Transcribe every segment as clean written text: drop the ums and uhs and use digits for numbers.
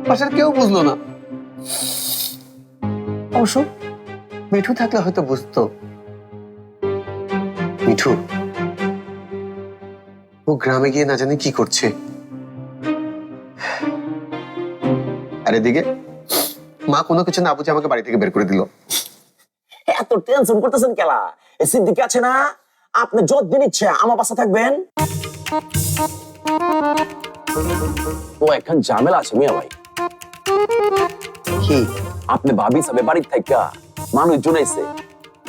বাসার কেউ বুঝলো না। অবশ্য মিঠু থাকলে হয়তো বুঝতো। মিঠু ও গ্রামে গিয়ে না জানি কি করছে, আর এদিকে মা কোনো কিছু না বুঝে আমাকে বাড়ি থেকে বের করে দিল। এত টেনশন করতেছেন কেলা? এই সিদ্দিক আছে না, আপনি যতদিন ইচ্ছে আমার বাসা থাকবেন। ও এখন ঝামেলা আছে মিয়া ভাই। কি? আপনি ভাবি সাবে বাড়ির থাকা মানুষ জুনাইছে,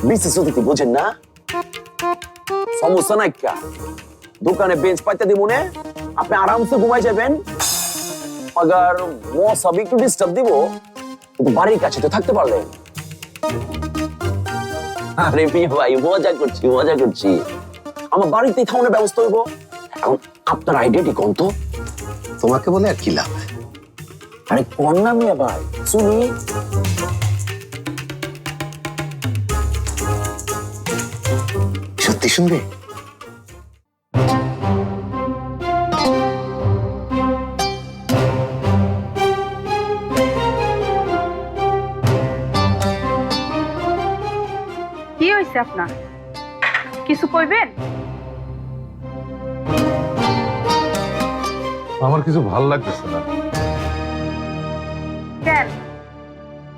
বিশেষ অতিথি বোঝেন না? সমস্যা নাই কা, দোকানে বেঞ্চ পাইতে দিব মনে, আপনি আরামসে ঘুমাই যাবেন। আগার মশা একটু ডিস্টার্ব দিব, কিন্তু বাড়ির কাছে তো থাকতে পারলেন। আরে মিয়া ভাই মজা করছি মজা করছি, আমার বাড়িতেই খাওয়ানোর ব্যবস্থা হইব। এখন আপনার আইডিয়াটি কোন তো? তোমাকে বলে আর কি লাভ? আরে কোন না মিয়া ভাই, শুনি। সত্যি শুনবে? কি হয়েছে আপনার? কিছু কইবেন? আমার কিছু ভাল লাগতেছে না। কেন?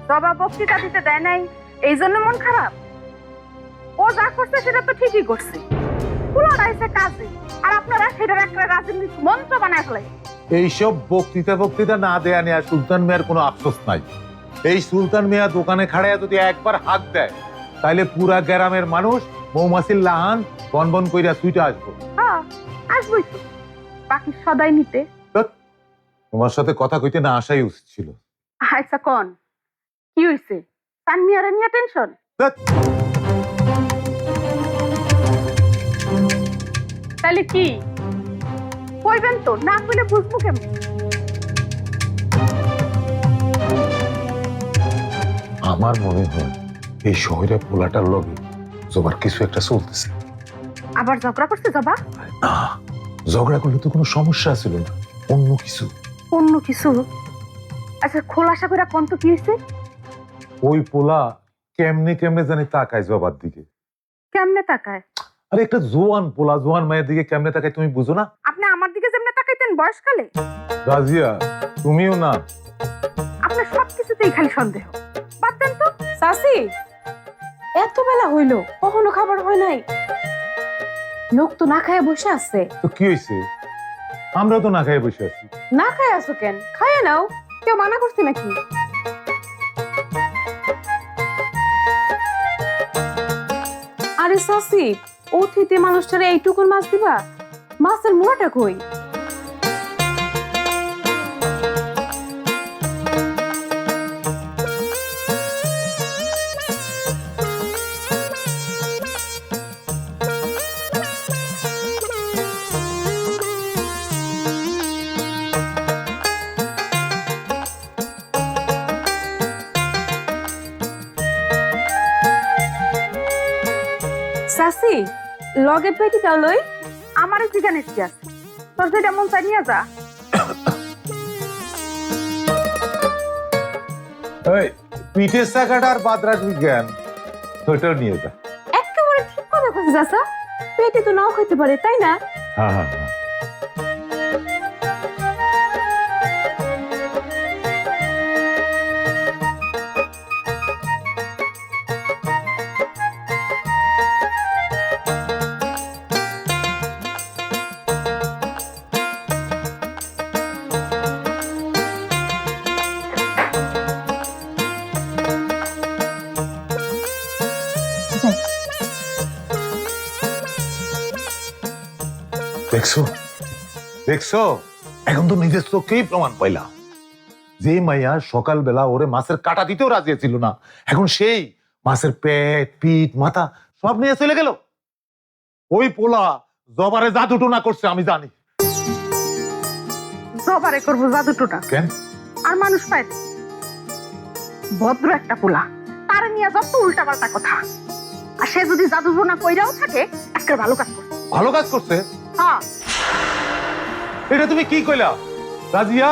জবাব বক্তৃতা দিতে দেয় নাই এই জন্য মন খারাপ? ও যা করছে সেটা তো ঠিকই করছে, পুরোটাইছে কাজে, আর আপনারা সেটার একটা রাজনীতি মন্ত্র বানায় ফেলে। এইসব বক্তৃতা না দেয়া নেয়া সুলতান মিয়ার কোনো আফসোস নাই। এই সুলতান মিয়া দোকানে খাড়াইয়া যদি একবার হাত দেয়, তাইলে পুরা গ্রামের মানুষ মৌমাছির লাহান বন বন কইরা ছুটে আসবো। হ্যাঁ আসবই তো, বাকি সদাই নিতে। তোমার সাথে কথা কইতে না আসাই উচিত ছিল। আচ্ছা কন কি হয়েছে? তানমিয়ারে নিয়ে টেনশন? তাহলে কি কইবেন তো, না কইলে বুঝবো কেমন? আমার মনে হয় এই শহরে পোলাটার লগে জবার কিছু একটা চলতেছে। আবার ঝগড়া করছে জবা? না, ঝগড়া করলে তো কোনো সমস্যা ছিল না, অন্য কিছু। অন্য কিছু? আচ্ছা খোলাসা করে কোন তো কি হয়েছে? ওই পোলা কেমনে কেমনে জানি তাকায় জবার দিকে। কেমনে তাকায়? আরে একটা জোয়ান পোলা জোয়ান মায়ের দিকে কেমনে তাকায় তুমি বুঝো না? আপনি আমার দিকে যেমনে তাকাইতেন বয়সকালে, রাজিয়া তুমিও না। আপনার সবকিছুতেই খালি সন্দেহ। বাদ দেন তো। চাচি, এত বেলা হইলো কখনো খাবার হয় নাই? লোক তো না খায় বসে আছে। তো কি হয়েছে? আমরাও তো না খাইয়ে বসে আছি। না খায় আছো কেন? খায় নাও, কেউ মানা করছে নাকি? আরে চাচি, অতিথি মানুষটারে এইটুকুন মাছ দিবা? মাছের মোড়াটা কই? চাচি, লগে পেটিটাও লই। আমার কি জানিস কি আছে, তোর যেটা মন চাই নিয়ে যা। এই পিঠের চাকাটা আর বাদ রাখবি জ্ঞান, ওটাও নিয়ে যা। একেবারে ঠিক কথা কইছিস চাচা, পেটে তো নাও খাইতে পারে, তাই না? হ্যাঁ হ্যাঁ হ্যাঁ। দেখছো দেখছো, এখন তো নিজের চোখেই প্রমাণ পাইলাম। যে মাইয়া সকালবেলা ওরে মাছের কাটা দিতেও রাজি ছিল না, এখন সেই মাছের পেট পিঠ মাথা সব নিয়ে চলে গেল। ওই পোলা জবারে জাদুটোনা করছে, আমি জানি। জবারে করবো জাদুটোনা? কেন? আর মানুষ পায় ভদ্র একটা পোলা, তার নিয়ে যত উল্টা পাল্টা কথা। আর সে যদি জাদুটোনা কইরাও থাকে, একটা ভালো কাজ করছে। ভালো কাজ করছে? হ্যাঁ। এটা তুমি কি কইলা রাজিয়া?